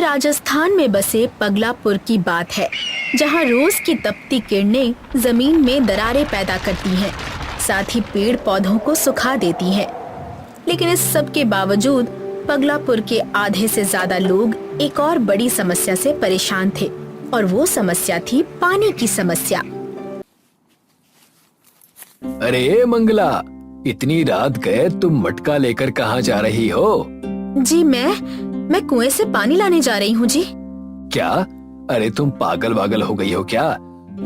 राजस्थान में बसे पगलापुर की बात है, जहां रोज की तपती किरणें जमीन में दरारें पैदा करती हैं, साथ ही पेड़ पौधों को सुखा देती हैं। लेकिन इस सब के बावजूद पगलापुर के आधे से ज्यादा लोग एक और बड़ी समस्या से परेशान थे, और वो समस्या थी पानी की समस्या। अरे मंगला, इतनी रात गए तुम मटका लेकर कहाँ जा रही हो? जी मैं कुएं से पानी लाने जा रही हूँ जी। क्या? अरे तुम पागल वागल हो गई हो क्या?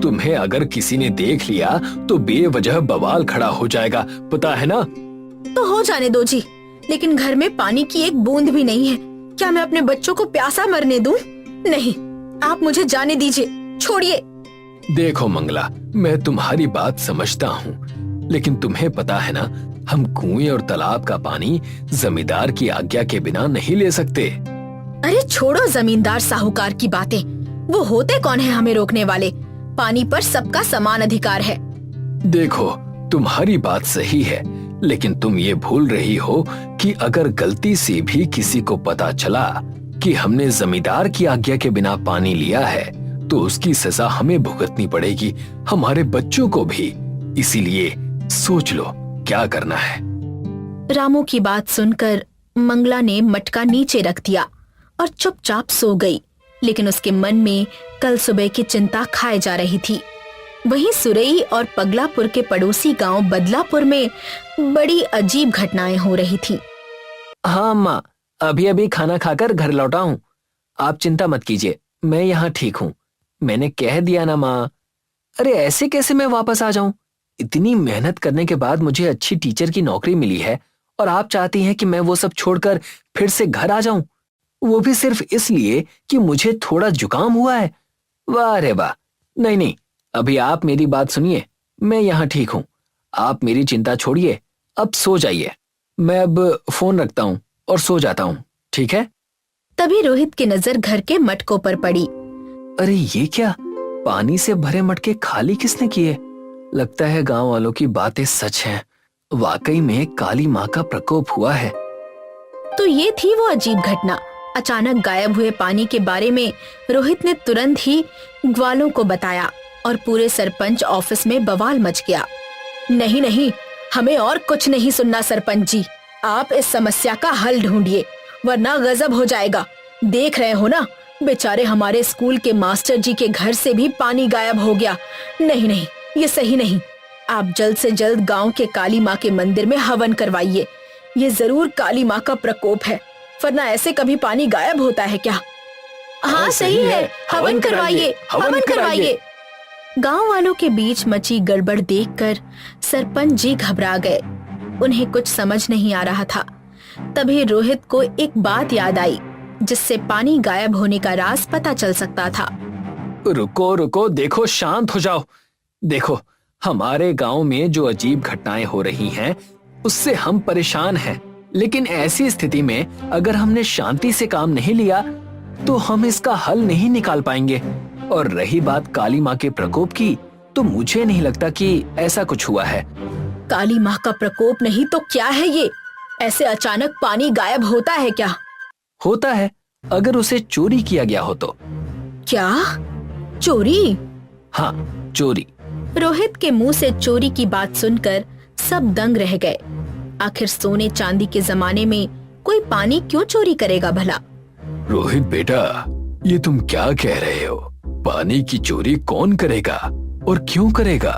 तुम्हें अगर किसी ने देख लिया तो बेवजह बवाल खड़ा हो जाएगा, पता है ना? तो हो जाने दो जी, लेकिन घर में पानी की एक बूंद भी नहीं है। क्या मैं अपने बच्चों को प्यासा मरने दूं? नहीं, आप मुझे जाने दीजिए, छोड़िए। देखो मंगला, मैं तुम्हारी बात समझता हूँ, लेकिन तुम्हें पता है ना, हम कुएं और तालाब का पानी जमींदार की आज्ञा के बिना नहीं ले सकते। अरे छोड़ो जमींदार साहूकार की बातें, वो होते कौन है हमें रोकने वाले? पानी पर सबका समान अधिकार है। देखो, तुम्हारी बात सही है, लेकिन तुम ये भूल रही हो कि अगर गलती से भी किसी को पता चला कि हमने जमींदार की आज्ञा के बिना पानी लिया है, तो उसकी सजा हमें भुगतनी पड़ेगी, हमारे बच्चों को भी। इसीलिए सोच लो क्या करना है। रामू की बात सुनकर मंगला ने मटका नीचे रख दिया और चुपचाप सो गई, लेकिन उसके मन में कल सुबह की चिंता खाए जा रही थी। वहीं सुरई और पगलापुर के पड़ोसी गांव बदलापुर में बड़ी अजीब घटनाएं हो रही थीं। हाँ अम्मा, अभी अभी खाना खाकर घर लौटा हूँ। आप चिंता मत कीजिए, मैं यहाँ ठीक हूँ। मैंने कह दिया ना माँ। अरे ऐसे कैसे मैं वापस आ जाऊं? इतनी मेहनत करने के बाद मुझे अच्छी टीचर की नौकरी मिली है, और आप चाहती हैं कि मैं वो सब छोड़कर फिर से घर आ जाऊं, वो भी सिर्फ इसलिए कि मुझे थोड़ा जुकाम हुआ है? वाह रे वाह। नहीं नहीं, अभी आप मेरी बात सुनिए, मैं यहाँ ठीक हूँ। आप मेरी चिंता छोड़िए, अब सो जाइए। मैं अब फोन रखता हूँ और सो जाता हूँ, ठीक है? तभी रोहित की नजर घर के मटकों पर पड़ी। अरे ये क्या, पानी से भरे मटके खाली किसने किए? लगता है गांव वालों की बातें सच हैं। वाकई में काली माँ का प्रकोप हुआ है। तो ये थी वो अजीब घटना। अचानक गायब हुए पानी के बारे में रोहित ने तुरंत ही ग्वालों को बताया, और पूरे सरपंच ऑफिस में बवाल मच गया। नहीं नहीं, हमें और कुछ नहीं सुनना सरपंच जी, आप इस समस्या का हल ढूंढिए, वरना गजब हो जाएगा। देख रहे हो ना, बेचारे हमारे स्कूल के मास्टर जी के घर से भी पानी गायब हो गया। नहीं नहीं, ये सही नहीं। आप जल्द से जल्द गांव के काली माँ के मंदिर में हवन करवाइए। ये जरूर काली माँ का प्रकोप है, वरना ऐसे कभी पानी गायब होता है क्या? हाँ सही है, हवन करवाइए, हवन करवाइए। गांव वालों के बीच मची गड़बड़ देखकर सरपंच जी घबरा गए। उन्हें कुछ समझ नहीं आ रहा था। तभी रोहित को एक बात याद आई, जिससे पानी गायब होने का राज पता चल सकता था। रुको रुको, देखो, शांत हो जाओ। देखो, हमारे गांव में जो अजीब घटनाएं हो रही हैं, उससे हम परेशान हैं। लेकिन ऐसी स्थिति में अगर हमने शांति से काम नहीं लिया तो हम इसका हल नहीं निकाल पाएंगे। और रही बात काली माँ के प्रकोप की, तो मुझे नहीं लगता कि ऐसा कुछ हुआ है। काली माँ का प्रकोप नहीं तो क्या है ये? ऐसे अचानक पानी गायब होता है क्या? होता है, अगर उसे चोरी किया गया हो तो। क्या? चोरी? हाँ, चोरी। रोहित के मुंह से चोरी की बात सुनकर सब दंग रह गए। आखिर सोने चांदी के जमाने में कोई पानी क्यों चोरी करेगा भला? रोहित बेटा, ये तुम क्या कह रहे हो? पानी की चोरी कौन करेगा और क्यों करेगा?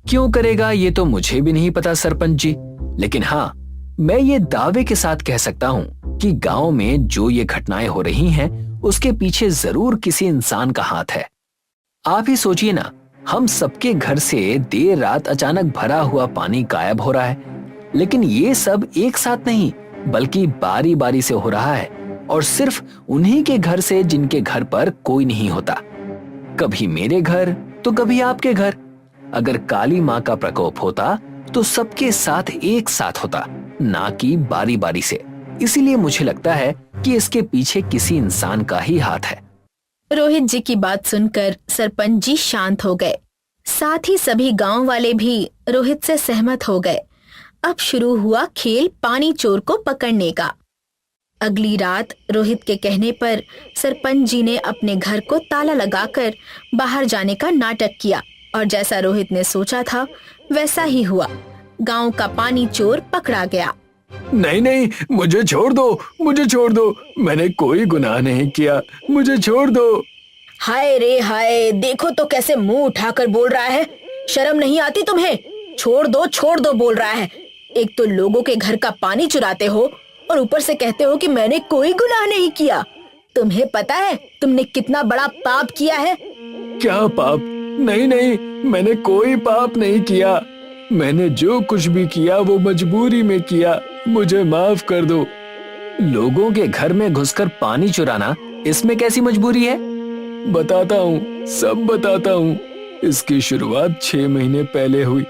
क्यों करेगा ये तो मुझे भी नहीं पता सरपंच जी, लेकिन हाँ, मैं ये दावे के साथ कह सकता हूँ कि गांव में जो ये घटनाएं हो रही हैं, उसके पीछे जरूर किसी इंसान का हाथ है। आप ही सोचिए ना, हम सबके घर से देर रात अचानक भरा हुआ पानी गायब हो रहा है, लेकिन ये सब एक साथ नहीं बल्कि बारी बारी से हो रहा है, और सिर्फ उन्हीं के घर से जिनके घर पर कोई नहीं होता। कभी मेरे घर तो कभी आपके घर। अगर काली माँ का प्रकोप होता तो सबके साथ एक साथ होता, ना कि बारी बारी से। इसीलिए मुझे लगता है कि इसके पीछे किसी इंसान का ही हाथ है। रोहित जी की बात सुनकर सरपंच जी शांत हो गए। साथ ही सभी गांव वाले भी रोहित से सहमत हो गए। अब शुरू हुआ खेल पानी चोर को पकड़ने का। अगली रात रोहित के कहने पर सरपंच जी ने अपने घर को ताला लगाकर बाहर जाने का नाटक किया और जैसा रोहित ने सोचा था वैसा ही हुआ। गांव का पानी चोर पकड़ा गया। नहीं नहीं, मुझे छोड़ दो, मुझे छोड़ दो, मैंने कोई गुनाह नहीं किया, मुझे छोड़ दो। हाय रे हाय, देखो तो कैसे मुंह उठाकर बोल रहा है, शर्म नहीं आती तुम्हें? छोड़ दो बोल रहा है। एक तो लोगों के घर का पानी चुराते हो और ऊपर से कहते हो कि मैंने कोई गुनाह नहीं किया। तुम्हें पता है तुमने कितना बड़ा पाप किया है? क्या पाप? नहीं नहीं, मैंने कोई पाप नहीं किया। मैंने जो कुछ भी किया वो मजबूरी में किया, मुझे माफ कर दो। लोगों के घर में घुसकर पानी चुराना, इसमें कैसी मजबूरी है? बताता हूँ, सब बताता हूँ। इसकी शुरुआत 6 महीने पहले हुई,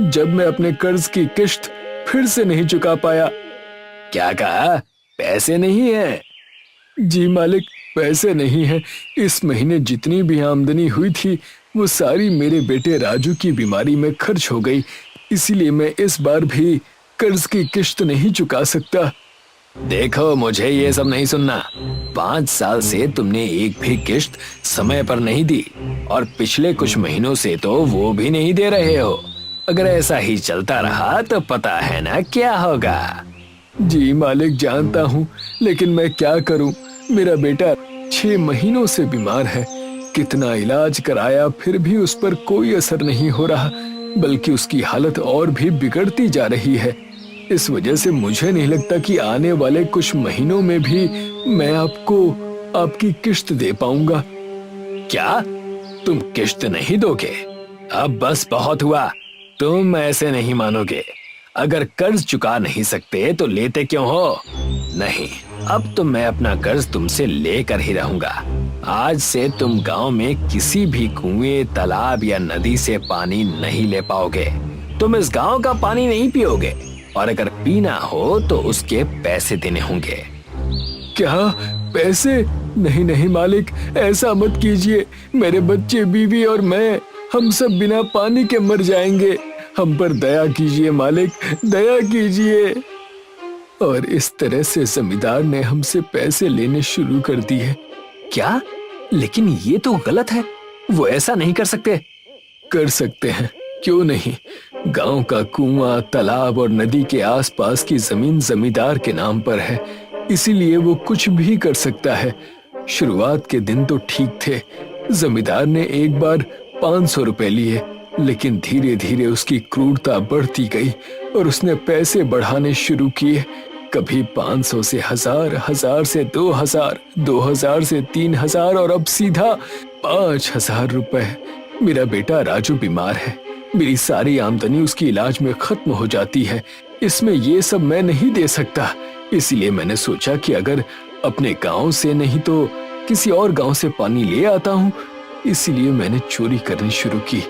जब मैं अपने कर्ज की किश्त फिर से नहीं चुका पाया। क्या कहा? पैसे नहीं है? जी मालिक, पैसे नहीं है। इस महीने जितनी भी आमदनी हुई थी वो सारी मेरे बेटे राजू की बीमारी में खर्च हो गई, इसीलिए मैं इस बार भी कर्ज की किश्त नहीं चुका सकता। देखो, मुझे ये सब नहीं सुनना। 5 साल से तुमने एक भी किश्त समय पर नहीं दी और पिछले कुछ महीनों से तो वो भी नहीं दे रहे हो। अगर ऐसा ही चलता रहा तो पता है ना क्या होगा। जी मालिक, जानता हूँ, लेकिन मैं क्या करूँ? मेरा बेटा 6 महीनों से बीमार है। कितना इलाज कराया फिर भी उस पर कोई असर नहीं हो रहा, बल्कि उसकी हालत और भी बिगड़ती जा रही है। इस वजह से मुझे नहीं लगता कि आने वाले कुछ महीनों में भी मैं आपको आपकी किश्त दे पाऊंगा। क्या तुम किश्त नहीं दोगे? अब बस बहुत हुआ, तुम ऐसे नहीं मानोगे। अगर कर्ज चुका नहीं सकते तो लेते क्यों हो? नहीं, अब तो मैं अपना कर्ज तुमसे लेकर ही रहूंगा। आज से तुम गांव में किसी भी कुएं, तालाब या नदी से पानी नहीं ले पाओगे। तुम इस गांव का पानी नहीं पियोगे और अगर पीना हो तो उसके पैसे देने होंगे। क्या पैसे? नहीं नहीं मालिक, ऐसा मत कीजिए। मेरे बच्चे, बीवी और मैं, हम सब बिना पानी के मर जाएंगे। हम पर दया कीजिए मालिक, दया कीजिए। और इस तरह से जमींदार ने हमसे पैसे लेने शुरू कर दिए। क्या? लेकिन ये तो गलत है, वो ऐसा नहीं कर सकते। कर सकते हैं, क्यों नहीं? गांव का कुआं, तालाब और नदी के आसपास की जमीन जमींदार के नाम पर है, इसीलिए वो कुछ भी कर सकता है। शुरुआत के दिन तो ठीक थे। जमींदार ने एक बार 500 रुपए लिए, लेकिन धीरे धीरे उसकी क्रूरता बढ़ती गई और उसने पैसे बढ़ाने शुरू किए। कभी 500 से 1000, 1000 से 2000, 2000 से 3000 और अब सीधा 5000 रुपए। मेरा बेटा राजू बीमार है, मेरी सारी आमदनी उसकी इलाज में खत्म हो जाती है। इसमें ये सब मैं नहीं दे सकता, इसीलिए मैंने सोचा कि अगर अपने गांव से नहीं तो किसी और गांव से पानी ले आता हूँ। इसीलिए मैंने चोरी करनी शुरू की।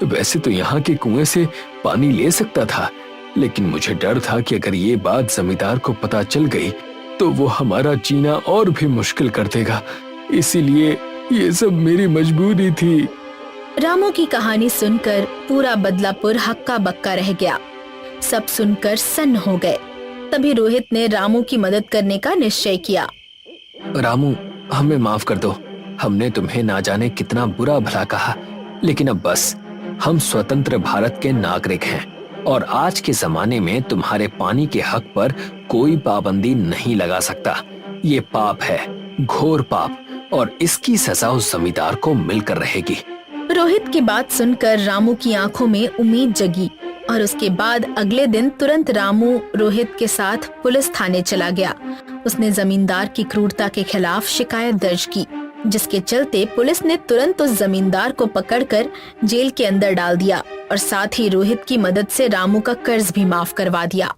वैसे तो यहाँ के कुएं से पानी ले सकता था, लेकिन मुझे डर था कि अगर ये बात जमींदार को पता चल गई तो वो हमारा जीना और भी मुश्किल कर देगा। इसीलिए ये सब मेरी मजबूरी थी। रामू की कहानी सुनकर पूरा बदलापुर हक्का बक्का रह गया। सब सुनकर सन्न हो गए। तभी रोहित ने रामू की मदद करने का निश्चय किया। रामू, हमें माफ कर दो। हमने तुम्हें ना जाने कितना बुरा भला कहा, लेकिन अब बस, हम स्वतंत्र भारत के नागरिक हैं और आज के जमाने में तुम्हारे पानी के हक पर कोई पाबंदी नहीं लगा सकता। ये पाप है, घोर पाप, और इसकी सजा उस जमींदार को मिलकर रहेगी। रोहित की बात सुनकर रामू की आंखों में उम्मीद जगी और उसके बाद अगले दिन तुरंत रामू रोहित के साथ पुलिस थाने चला गया। उसने जमींदार की क्रूरता के खिलाफ शिकायत दर्ज की, जिसके चलते पुलिस ने तुरंत उस जमींदार को पकड़कर जेल के अंदर डाल दिया और साथ ही रोहित की मदद से रामू का कर्ज भी माफ करवा दिया।